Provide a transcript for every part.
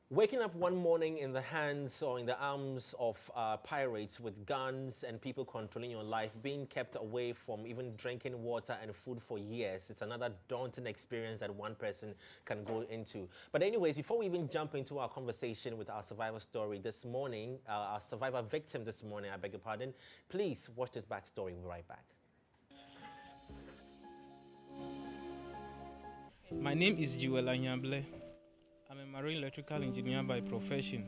Waking up one morning in the hands or in the arms of pirates with guns and people controlling your life, being kept away from even drinking water and food for years, it's another daunting experience that one person can go into. But anyways, before we even jump into our conversation with our survivor story this morning, our survivor victim this morning, I beg your pardon, please watch this backstory. We'll be right back. My name is Jewel Anyable. I'm a marine electrical engineer by profession.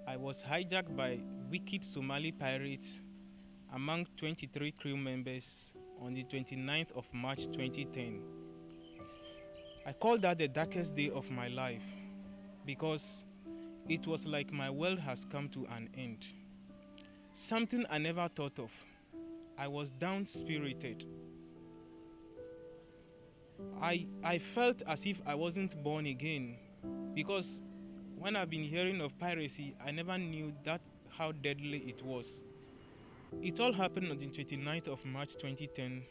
I was hijacked by wicked Somali pirates among 23 crew members on the 29th of March 2010. I call that the darkest day of my life because it was like my world has come to an end. Something I never thought of. I was down-spirited. I felt as if I wasn't born again because when I've been hearing of piracy, I never knew how deadly it was. It all happened on the 29th of March 2010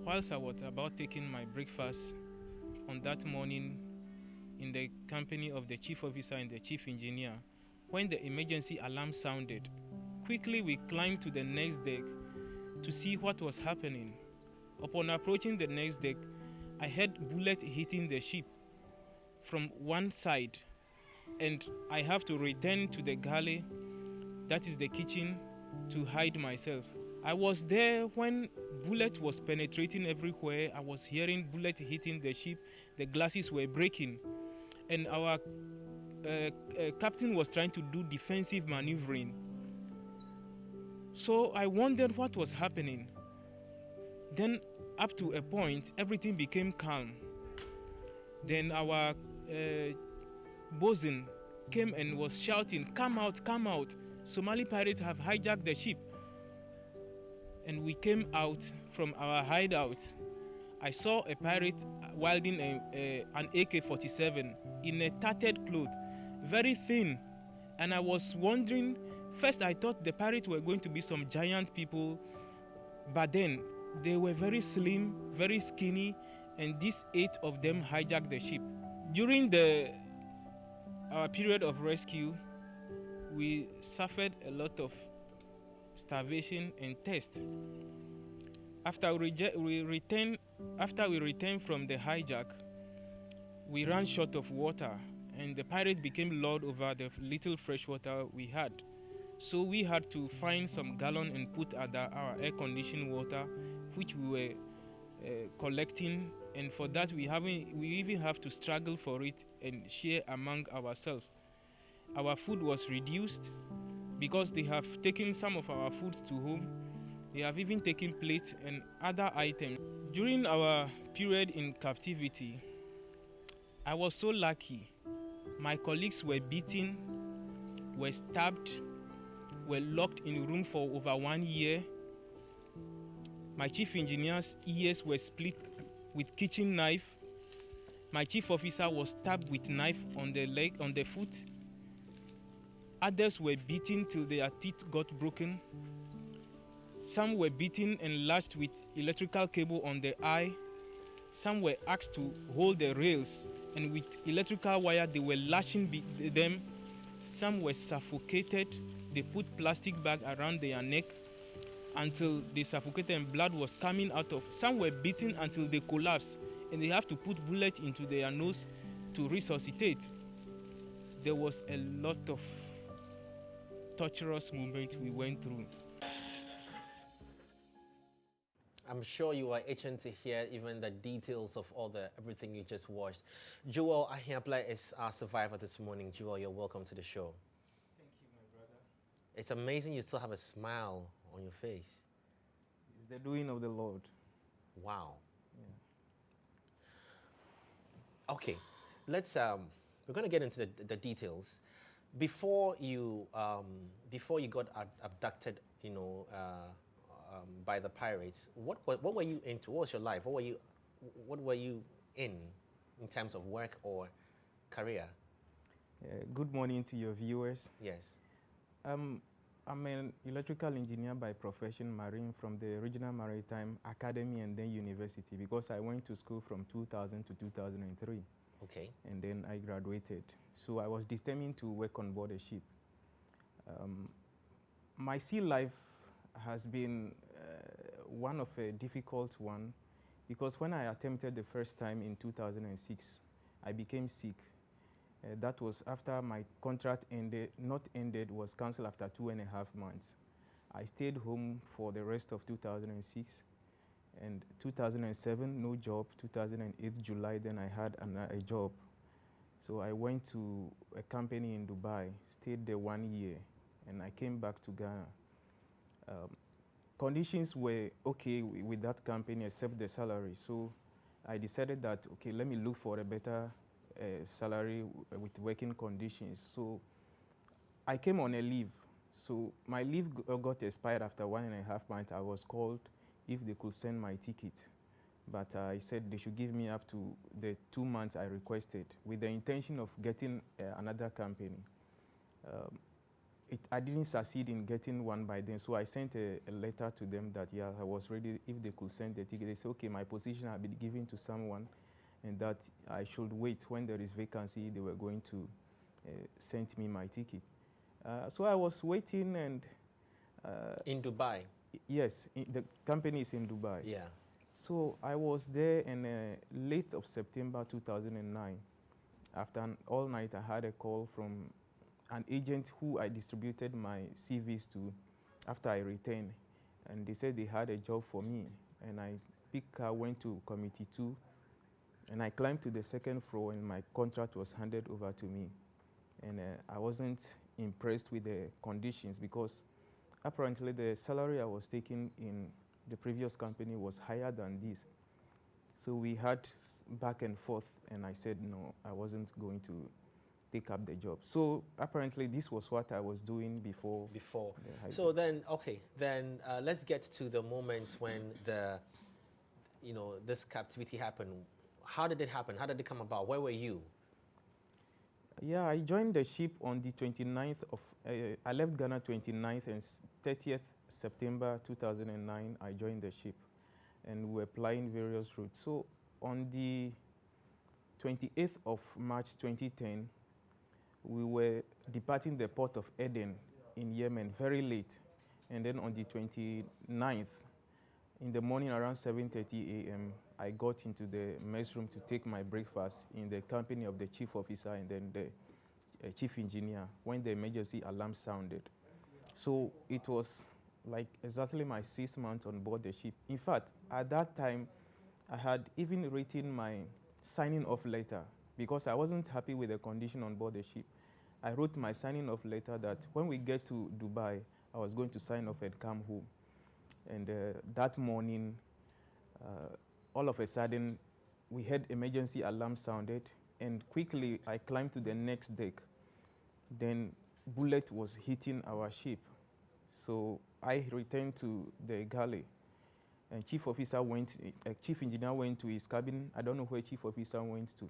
whilst I was about taking my breakfast on that morning in the company of the chief officer and the chief engineer when the emergency alarm sounded. Quickly we climbed to the next deck to see what was happening. Upon approaching the next deck, I heard bullets hitting the ship from one side, and I have to return to the galley, that is the kitchen, to hide myself. I was there when bullet was penetrating everywhere. I was hearing bullet hitting the ship, the glasses were breaking, and our captain was trying to do defensive maneuvering. So I wondered what was happening. Then up to a point, everything became calm. Then our bosun came and was shouting, "Come out, come out. Somali pirates have hijacked the ship." And we came out from our hideout. I saw a pirate wielding an AK-47 in a tattered cloth, very thin. And I was wondering, first I thought the pirates were going to be some giant people, but then they were very slim, very skinny, and these 8 of them hijacked the ship. During our period of rescue, we suffered a lot of starvation and thirst. After we returned from the hijack, we ran short of water, and the pirate became lord over the little fresh water we had. So we had to find some gallon and put under our air-conditioned water, which we were collecting, and for that we even have to struggle for it and share among ourselves. Our food was reduced because they have taken some of our foods to home. They have even taken plates and other items. During our period in captivity, I was so lucky. My colleagues were beaten, were stabbed, were locked in a room for over 1 year. My chief engineer's ears were split with kitchen knife. My chief officer was stabbed with knife on the leg, on the foot. Others were beaten till their teeth got broken. Some were beaten and lashed with electrical cable on the eye. Some were asked to hold the rails, and with electrical wire they were lashing them. Some were suffocated. They put plastic bag around their neck until they suffocated and blood was coming out of. Some were beaten until they collapsed, and they have to put bullet into their nose to resuscitate. There was a lot of torturous moment we went through. I'm sure you are itching to hear even the details of everything you just watched. Jewel Ahiapla is our survivor this morning. Jewel, you're welcome to the show. Thank you, my brother. It's amazing you still have a smile on your face. It's the doing of the Lord. Wow. Yeah. Okay, we're going to get into the details. Before you got abducted, by the pirates, what were you into? What was your life? What were you in terms of work or career? Good morning to your viewers. Yes. I'm an electrical engineer by profession, marine, from the Regional Maritime Academy and then university, because I went to school from 2000 to 2003. Okay. and then I graduated. So I was determined to work on board a ship. My sea life has been one of a difficult one because when I attempted the first time in 2006, I became sick. That was after my contract was cancelled after 2.5 months. I stayed home for the rest of 2006, and 2007, no job. 2008, July, then I had a job. So I went to a company in Dubai, stayed there 1 year, and I came back to Ghana. Conditions were okay with that company except the salary. So I decided that, okay, let me look for a better salary with working conditions. So I came on a leave. So my leave got expired after 1.5 months. I was called if they could send my ticket. But I said they should give me up to the 2 months I requested with the intention of getting another company. I didn't succeed in getting one by then, so I sent a letter to them that, yeah, I was ready if they could send the ticket. They said, okay, my position had been given to someone and that I should wait when there is vacancy, they were going to send me my ticket. So I was waiting and... in Dubai? Yes, the company is in Dubai. Yeah. So I was there in late of September 2009. After an all night, I had a call from an agent who I distributed my CVs to after I returned. And they said they had a job for me. And I picked car, went to Committee 2, and I climbed to the second floor and my contract was handed over to me. And I wasn't impressed with the conditions because apparently the salary I was taking in the previous company was higher than this. So we had back and forth, and I said no, I wasn't going to take up the job. So apparently this was what I was doing before. So then, okay, then let's get to the moments when this captivity happened. How did it happen? How did it come about? Where were you? Yeah, I joined the ship on the 29th of, I left Ghana 29th and 30th September 2009, I joined the ship and we were plying various routes. So on the 28th of March 2010, we were departing the port of Aden in Yemen very late. And then on the 29th, in the morning around 7:30 a.m., I got into the mess room to take my breakfast in the company of the chief officer and then the chief engineer when the emergency alarm sounded. So it was like exactly my 6 months on board the ship. In fact, at that time, I had even written my signing off letter because I wasn't happy with the condition on board the ship. I wrote my signing off letter that when we get to Dubai, I was going to sign off and come home. And that morning, all of a sudden, we heard emergency alarm sounded, and quickly I climbed to the next deck. Then bullet was hitting our ship. So I returned to the galley, and chief engineer went to his cabin. I don't know where chief officer went to.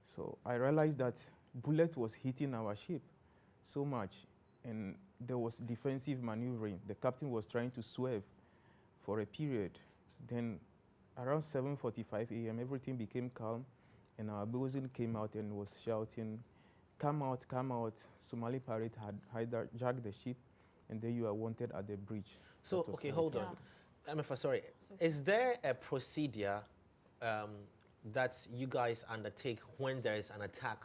So I realized that bullet was hitting our ship so much, and there was defensive maneuvering. The captain was trying to swerve for a period. Then around 7:45 a.m., everything became calm, and our bosun came out and was shouting, come out, come out. Somali pirate had hijacked the ship, and then you are wanted at the bridge. So, okay, hold on. Emefa, sorry. Is there a procedure that you guys undertake when there is an attack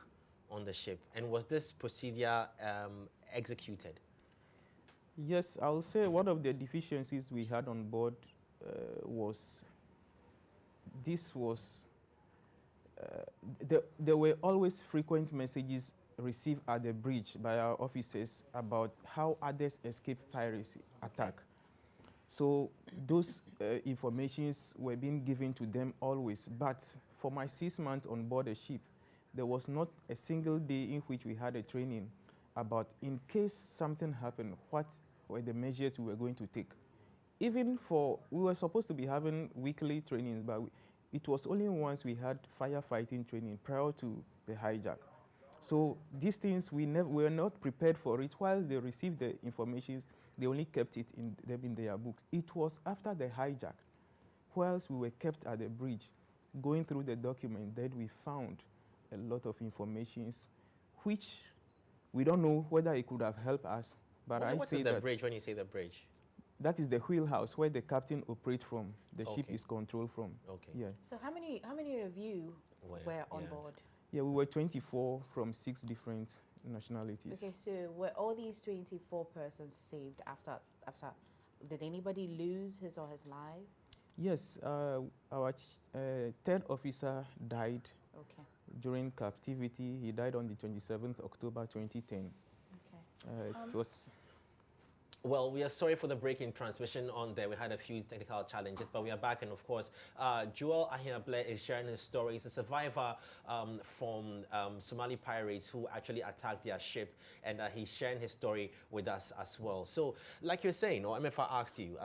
on the ship? And was this procedure executed? Yes, I will say one of the deficiencies we had on board was there were always frequent messages received at the bridge by our officers about how others escape piracy attack. So those informations were being given to them always. But for my 6 months on board a ship, there was not a single day in which we had a training about in case something happened, what were the measures we were going to take. Even we were supposed to be having weekly trainings, but it was only once we had firefighting training prior to the hijack. So these things, we were not prepared for it. While they received the information, they only kept it in their books. It was after the hijack, whilst we were kept at the bridge, going through the document, that we found a lot of informations, which we don't know whether it could have helped us. But I What say is the that bridge when you say the bridge? that is the wheelhouse where the captain operates from. The ship Okay. is controlled from. Okay. Yeah. So how many of you were on yeah. board? Yeah, we were 24 from 6 different nationalities. Okay, so were all these 24 persons saved after? Did anybody lose his or his life? Yes, our third officer died Okay. during captivity. He died on the 27th October 2010. Okay. It was Well, we are sorry for the break in transmission on there. We had a few technical challenges, but we are back. And of course, Joel Ahiable is sharing his story. He's a survivor from Somali pirates who actually attacked their ship. And he's sharing his story with us as well. So, like you're saying, or Emefa asked you,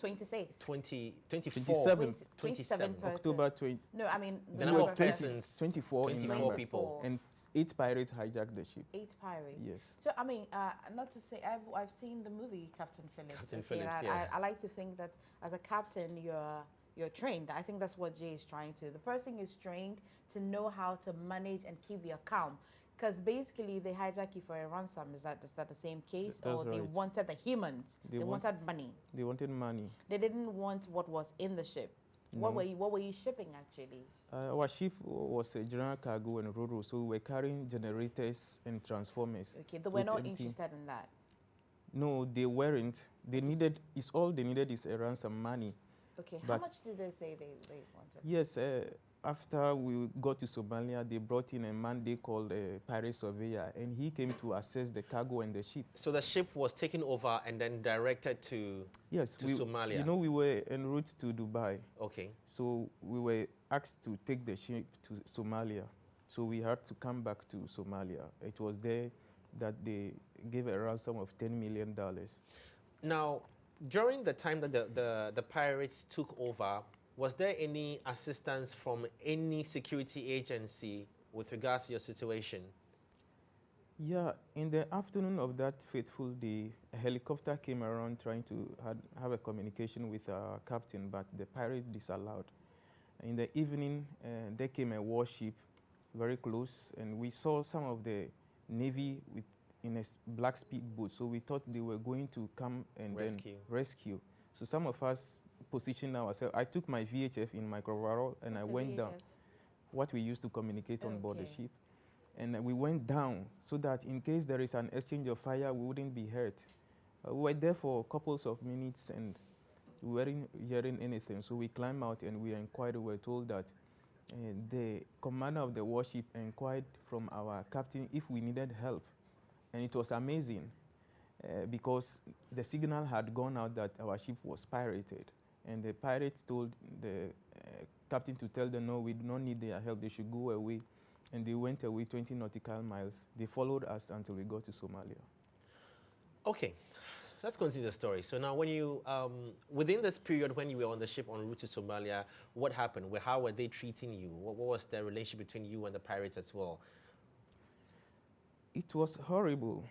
26. 24. 27th 27 persons. October 20. No, I mean The number of 20 persons, 24 in 24 number. people. And 8 pirates hijacked the ship. 8 pirates. Yes. So I mean, not to say I've seen the movie Captain Phillips. Captain okay, Phillips, and yeah. I like to think that as a captain, you're trained. I think that's what Jay is trying to. The person is trained to know how to manage and keep their calm. Because basically they hijack you for a ransom. Is that the same case? That's Or they right. wanted the humans? They wanted money. They wanted money. They didn't want what was in the ship. No. What were you shipping actually? Our ship was a general cargo and ro-ro, so we were carrying generators and transformers. Okay, they were with not empty- interested in that. No, they weren't. They needed, it's all they needed is a ransom money. Okay, how But- much did they say they wanted? Yes, after we got to Somalia, they brought in a man they called a pirate surveyor, and he came to assess the cargo and the ship. So the ship was taken over and then directed to... Yes, To Somalia. You know, we were en route to Dubai, Okay. so we were asked to take the ship to Somalia. So we had to come back to Somalia. It was there that they gave a ransom of $10 million. Now, during the time that the pirates took over, was there any assistance from any security agency with regards to your situation? Yeah, in the afternoon of that fateful day, a helicopter came around trying to have a communication with our captain, but the pirate disallowed. In the evening, there came a warship very close, and we saw some of the Navy in a black speedboat, so we thought they were going to come and Rescue. then rescue. So some of us positioned ourselves. I took my VHF in my coverall, and I What's a went down, VHF? what we used to communicate on board the Okay. ship. And we went down so that in case there is an exchange of fire, we wouldn't be hurt. We were there for couples of minutes and we weren't hearing anything. So we climbed out and we inquired. We were told that the commander of the warship inquired from our captain if we needed help. And it was amazing because the signal had gone out that our ship was pirated. And the pirates told the captain to tell them, no, we do not need their help. They should go away. And they went away 20 nautical miles. They followed us until we got to Somalia. Okay, let's continue the story. So now when you, within this period when you were on the ship en route to Somalia, what happened? How were they treating you? What was the relationship between you and the pirates as well? It was horrible.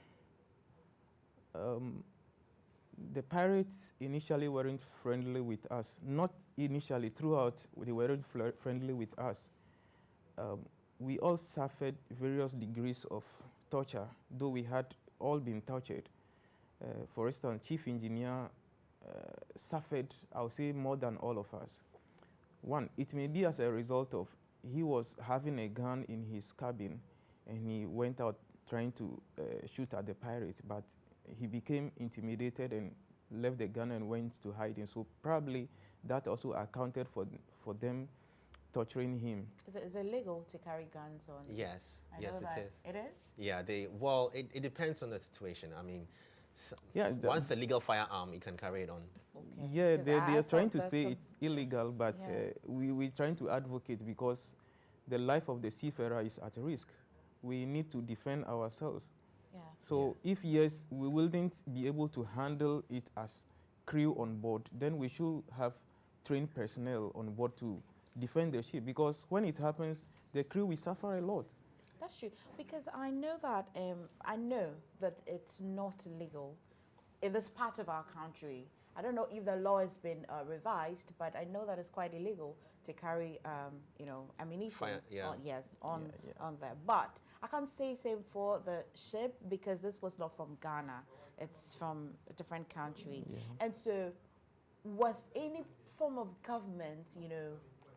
The pirates initially weren't friendly with us. Not initially, throughout, they weren't friendly with us. We all suffered various degrees of torture, though we had all been tortured. For instance, chief engineer suffered, I would say, more than all of us. One, it may be as a result of he was having a gun in his cabin and he went out trying to shoot at the pirates, but he became intimidated and left the gun and went to hiding. So probably that also accounted for them torturing him. Is it legal to carry guns on? Yes, I yes, know that. it is. It is? Yeah, it depends on the situation. I mean, Yeah, once a legal firearm, you can carry it on. Okay. Yeah, 'Cause they I are trying thought to that's say some- it's illegal, but Yeah. we're trying to advocate because the life of the seafarer is at risk. We need to defend ourselves. Yeah. So if yes, we wouldn't be able to handle it as crew on board, then we should have trained personnel on board to defend the ship, because when it happens, the crew will suffer a lot. That's true, because I know that it's not legal in this part of our country. I don't know if the law has been revised, but I know that it's quite illegal to carry, ammunition on there. But I can't say same for the ship because this was not from Ghana. It's from a different country. Yeah. And so was any form of government,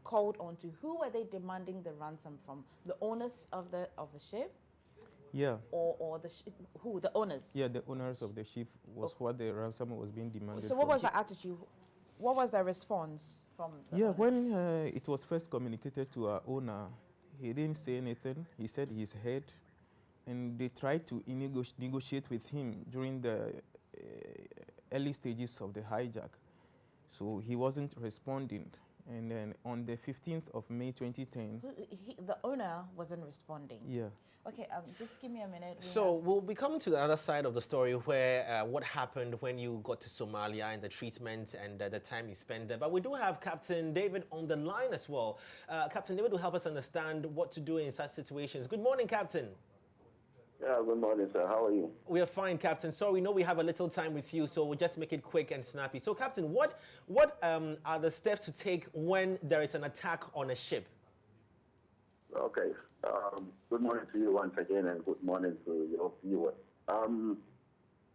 called on to? Who were they demanding the ransom from? The owners of the ship? Yeah. Or who? The owners? Yeah, the owners of the ship was what the ransom was being demanded. So what was the attitude? What was the response from the owners? When it was first communicated to our owner, he didn't say anything. He said his head, and they tried to negotiate with him during the early stages of the hijack. So he wasn't responding. And then on the 15th of May 2010... the owner wasn't responding? Yeah. Okay, just give me a minute. We'll be coming to the other side of the story where what happened when you got to Somalia and the treatment and the time you spent there. But we do have Captain David on the line as well. Captain David will help us understand what to do in such situations. Good morning, Captain. Yeah, good morning, sir. How are you? We are fine, Captain. So we know we have a little time with you, so we'll just make it quick and snappy. So, Captain, what are the steps to take when there is an attack on a ship? Okay. Good morning to you once again, and good morning to your viewers.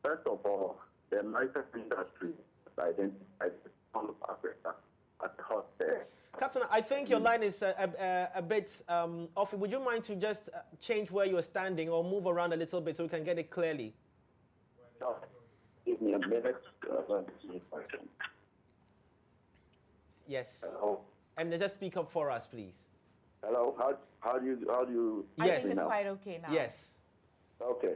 First of all, the maritime industry identified the Horn of Africa as a hot there. Captain, I think your line is a bit off. Would you mind to just change where you're standing or move around a little bit so we can get it clearly? Give me a minute. Yes. Hello. And just speak up for us, please. Hello. How do you? I Yes. think it's quite okay now. Yes. Okay.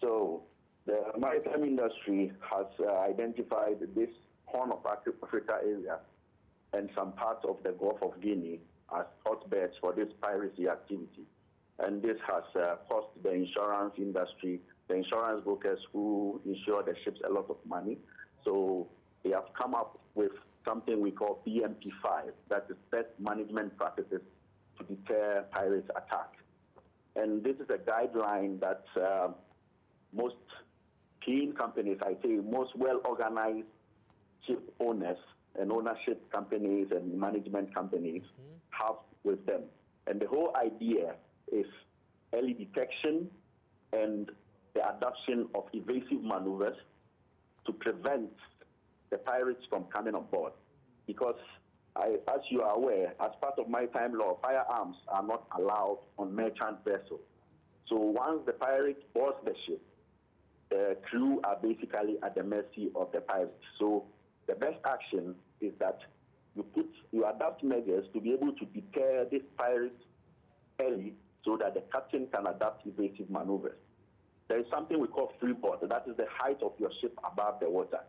So the maritime industry has identified this Horn of Africa area and some parts of the Gulf of Guinea as hotbeds for this piracy activity. And this has cost the insurance industry, the insurance brokers who insure the ships, a lot of money. So they have come up with something we call BMP5, that is Best Management Practices to Deter Pirates Attack. And this is a guideline that most clean companies, I say most well-organized ship owners and ownership companies and management companies have with them. And the whole idea is early detection and the adoption of evasive maneuvers to prevent the pirates from coming on board. Because as you are aware, as part of maritime law, firearms are not allowed on merchant vessels. So once the pirate boards the ship, the crew are basically at the mercy of the pirates. So the best action is that you adopt measures to be able to deter these pirates early so that the captain can adopt evasive maneuvers. There is something we call freeboard. That is the height of your ship above the water.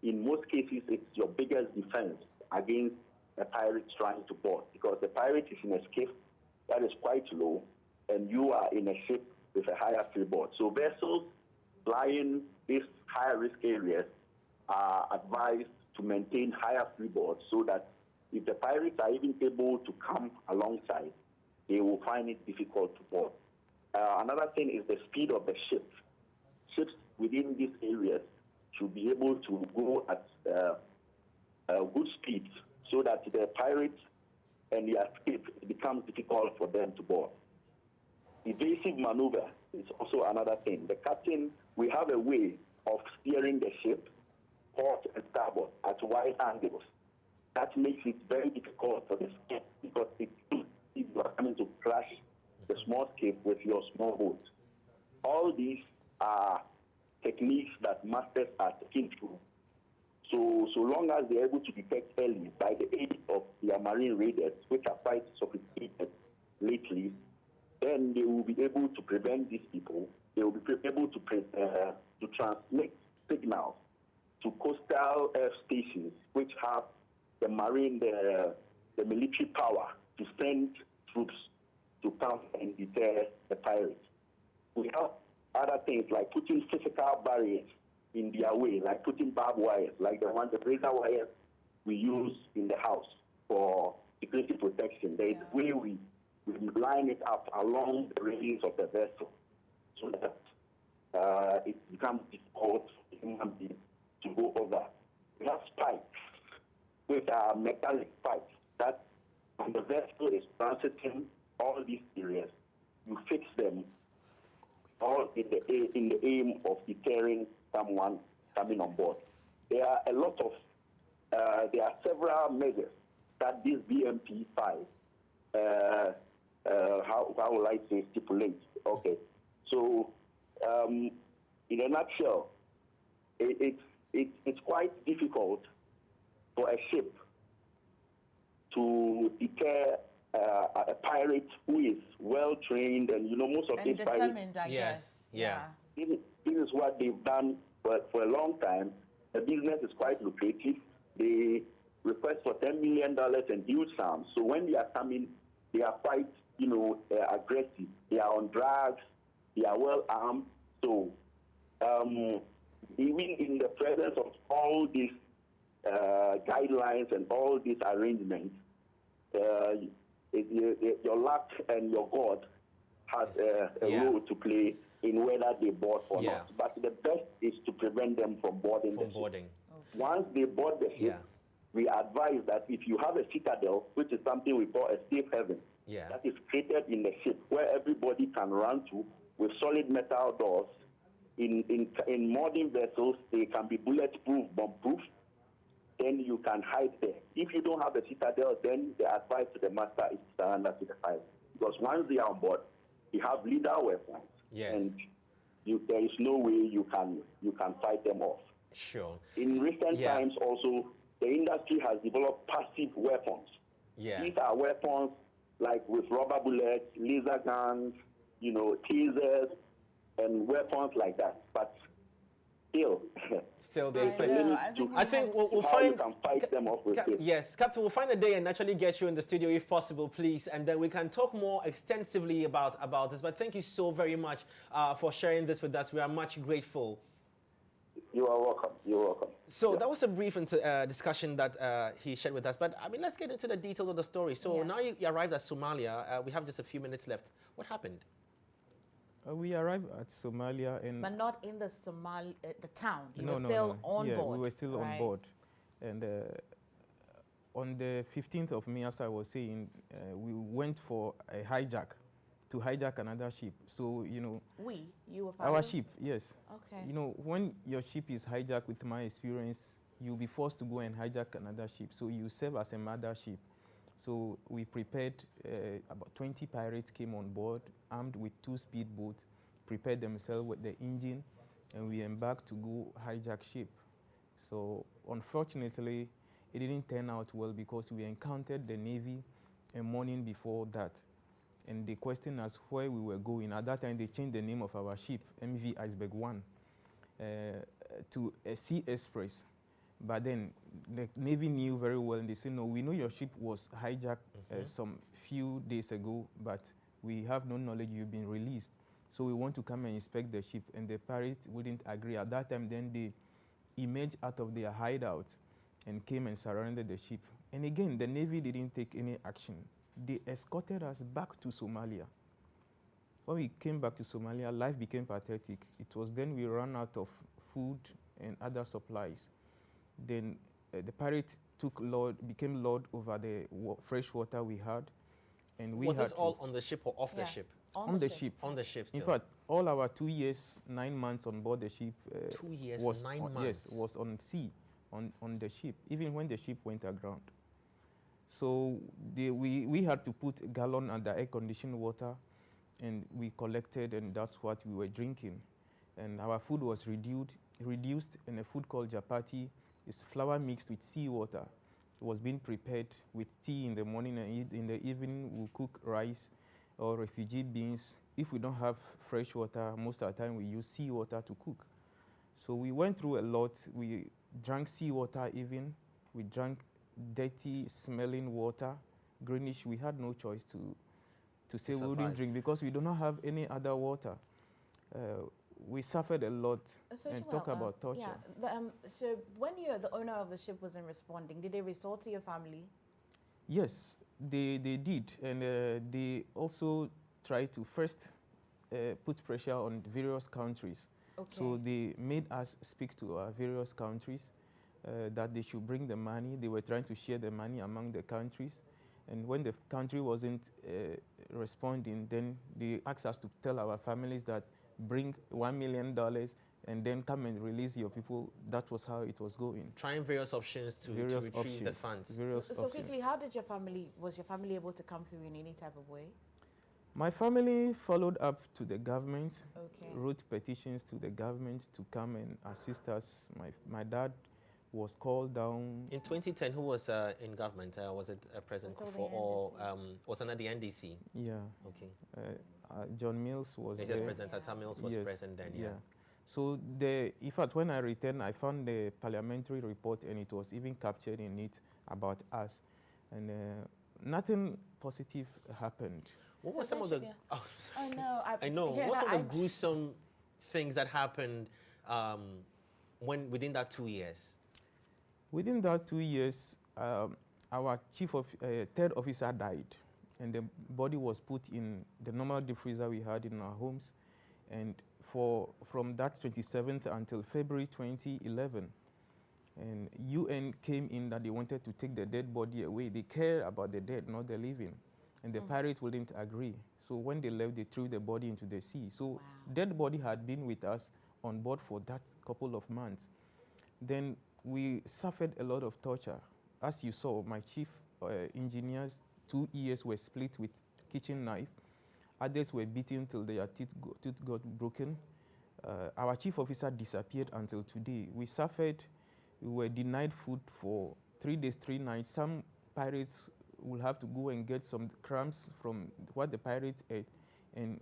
In most cases, it's your biggest defense against a pirate trying to board, because the pirate is in a skiff that is quite low, and you are in a ship with a higher freeboard. So vessels flying these higher risk areas are advised to maintain higher freeboard so that if the pirates are even able to come alongside, they will find it difficult to board. Another thing is the speed of the ship. Ships within these areas should be able to go at good speed so that the pirates and their escape becomes difficult for them to board. Evasive maneuver is also another thing. The captain, we have a way of steering the ship port and starboard at wide angles. That makes it very difficult for the skip because you are coming to crash the small skip with your small boat. All these are techniques that masters are taking through. So long as they're able to detect early by the aid of their marine radars, which are quite sophisticated lately, then they will be able to prevent these people. They will be able to transmit signals to coastal air stations, which have the marine, the military power to send troops to come and deter the pirates. We have other things like putting physical barriers in their way, like putting barbed wires, like the razor wires we use in the house for security protection. There is a way we line it up along the railings of the vessel so that it becomes difficult for human beings to go over. We have spikes with metallic pipes that when the vessel is transiting all these areas, you fix them all in the aim of deterring someone coming on board. There are several measures that this BMP 5, how will I say, stipulates. Okay, so in a nutshell, it's quite difficult for a ship to deter a pirate who is well trained, and most of these pirates. Determined, I guess. Yeah. This is what they've done for a long time. The business is quite lucrative. They request for $10 million and huge sums. So when they are coming, they are quite, aggressive. They are on drugs. They are well armed. So even in the presence of all these guidelines and all these arrangements, your luck and your God has a role to play in whether they board or not. But the best is to prevent them from boarding the ship. Okay. Once they board the ship, we advise that if you have a citadel, which is something we call a safe haven, that is created in the ship where everybody can run to with solid metal doors. In modern vessels, they can be bulletproof, bomb-proof. Then you can hide there. If you don't have a citadel, then the advice to the master is to surrender to the fire. Because once they are on board, you have lethal weapons. Yes. And there is no way you can fight them off. Sure. In recent times also, the industry has developed passive weapons. Yeah. These are weapons like with rubber bullets, laser guns, tasers, and weapons like that. But still they fail. I think we'll find. You can fight them off with it. Yes, Captain, we'll find a day and actually get you in the studio if possible, please, and then we can talk more extensively about this. But thank you so very much for sharing this with us. We are much grateful. You are welcome. You're welcome. So that was a brief discussion that he shared with us. But I mean, let's get into the details of the story. So now you arrived at Somalia. We have just a few minutes left. What happened? We arrived at Somalia and... But not in the the town. You were no, still on board. Yeah, we were still on board. And on the 15th of May, as I was saying, we went for a to hijack another ship. So, you were our ship, yes. Okay. When your ship is hijacked, with my experience, you'll be forced to go and hijack another ship. So you serve as a mother ship. So we prepared, about 20 pirates came on board, armed with 2 speedboats, prepared themselves with the engine, and we embarked to go hijack ship. So unfortunately, it didn't turn out well because we encountered the Navy a morning before that. And they questioned us where we were going. At that time, they changed the name of our ship, MV Iceberg 1, to a Sea Express. But then the Navy knew very well, and they said, no, we know your ship was hijacked some few days ago, but we have no knowledge you've been released. So we want to come and inspect the ship. And the pirates wouldn't agree. At that time, then they emerged out of their hideout and came and surrounded the ship. And again, the Navy didn't take any action. They escorted us back to Somalia. When we came back to Somalia, life became pathetic. It was then we ran out of food and other supplies. Then the pirates became lord over the fresh water we had. And we was this all on the ship or off the ship? On the ship. On the ship still. In fact, all our 2 years, 9 months on board the ship 2 years, was 9 months. Yes, was on sea, on the ship, even when the ship went aground. So we had to put a gallon under air-conditioned water, and we collected, and that's what we were drinking. And our food was reduced in a food called japati. It's flour mixed with seawater. It was being prepared with tea in the morning, and in the evening we'll cook rice or refugee beans. If we don't have fresh water, most of the time we use seawater to cook. So we went through a lot. We drank seawater even. We drank dirty smelling water, greenish. We had no choice to say we wouldn't drink because we do not have any other water. We suffered a lot and talk about torture. Yeah. So when the owner of the ship wasn't responding, did they resort to your family? Yes, they did. And they also tried to first put pressure on various countries. Okay. So they made us speak to various countries. that they should bring the money. They were trying to share the money among the countries. And when the country wasn't responding, then they asked us to tell our families that bring $1 million and then come and release your people. That was how it was going. Trying various options to retrieve the funds. So quickly, how did was your family able to come through in any type of way? My family followed up to the government, Okay. wrote petitions to the government to come and assist us. My dad was called down. In 2010, who was in government? Was it President Still the Kufuor or NDC. was another the NDC? Yeah. Okay. John Mills was Yes, there. President Atta Mills was Yes, present then, yeah. So in fact, when I returned, I found the parliamentary report, and it was even captured in it about us, and nothing positive happened. What So were some of the... basically- Oh, I know. I know. Yeah, What are the gruesome things that happened within that 2 years? Within that 2 years, our third officer died, and the body was put in the normal deep freezer we had in our homes. And from that 27th until February 2011, and UN came in that they wanted to take the dead body away. They care about the dead, not the living. And the pirates wouldn't agree. So when they left, they threw the body into the sea. So dead body had been with us on board for that couple of months. Then we suffered a lot of torture. As you saw, my chief engineers, 2 ears were split with kitchen knife. Others were beaten till their teeth got broken. Our chief officer disappeared until today. We suffered, we were denied food for 3 days, 3 nights. Some pirates will have to go and get some crumbs from what the pirates ate and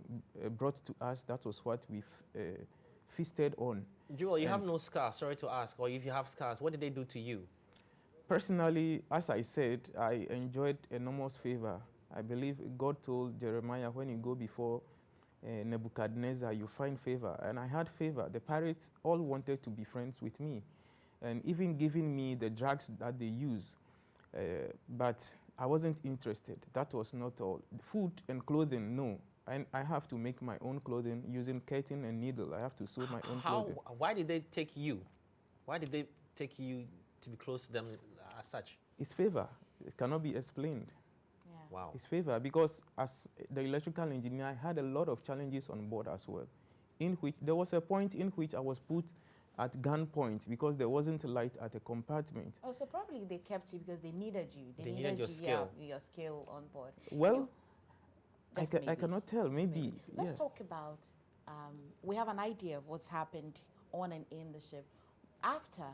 brought to us. That was what we feasted on. Joel, you have no scars, sorry to ask, or if you have scars, what did they do to you? Personally, as I said, I enjoyed enormous favor. I believe God told Jeremiah, when you go before Nebuchadnezzar, you find favor. And I had favor. The pirates all wanted to be friends with me, and even giving me the drugs that they use. But I wasn't interested. That was not all. Food and clothing, no. And I have to make my own clothing using curtain and needle. I have to sew my own clothing. Why did they take you? Why did they take you to be close to them as such? It's favor. It cannot be explained. Yeah. Wow. It's favor because as the electrical engineer, I had a lot of challenges on board as well, in which there was a point in which I was put at gunpoint because there wasn't light at a compartment. Oh, so probably they kept you because they needed you. They needed your skill. Yeah, your skill on board. Well, Just I maybe. cannot tell. Maybe. Let's yeah. talk about, we have an idea of what's happened on and in the ship. After,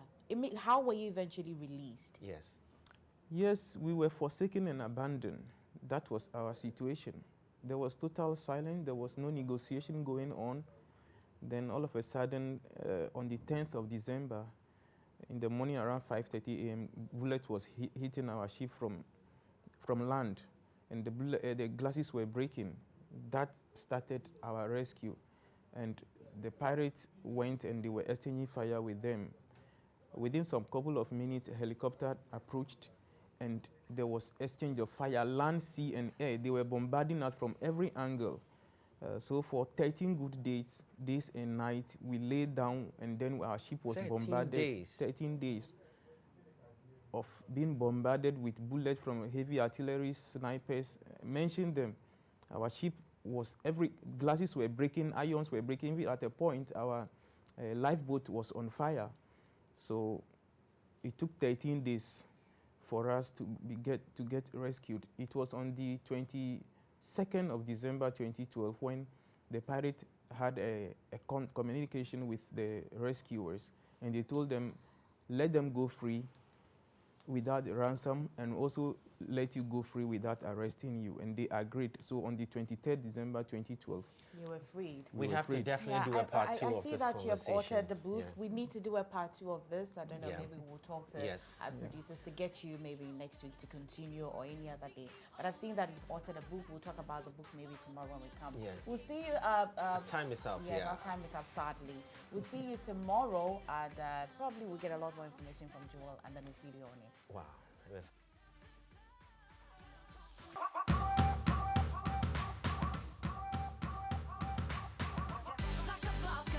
how were you eventually released? Yes. Yes, we were forsaken and abandoned. That was our situation. There was total silence. There was no negotiation going on. Then all of a sudden, on the 10th of December, in the morning around 5:30 a.m., bullet was hitting our ship from land, and the glasses were breaking. That started our rescue, and the pirates went and they were exchanging fire with them. Within some couple of minutes, a helicopter approached, and there was exchange of fire, land, sea, and air. They were bombarding us from every angle. So for 13 good days and nights, we lay down, and then our ship was 13 bombarded. days. 13 days of being bombarded with bullets from heavy artillery, snipers. Mention them. Our ship was glasses were breaking, irons were breaking. Even at a point, our lifeboat was on fire. So it took 13 days for us to get rescued. It was on the 22nd of December 2012 when the pirate had a communication with the rescuers, and they told them, let them go free without ransom, and also let you go free without arresting you. And they agreed. So on the 23rd December 2012, You were freed. We have to definitely do a part two I of see this that you have conversation. authored the book. Yeah. We need to do a part 2 of this. I don't know, Yeah. maybe we'll talk to Yes. our producers to get you maybe next week to continue or any other day. But I've seen that you've authored a book. We'll talk about the book maybe tomorrow when we come. Yeah. We'll see you. Time is up. Yes, Yeah. our time is up, sadly. We'll see you tomorrow, and probably we'll get a lot more information from Joel, and then we'll fill you on it. Wow.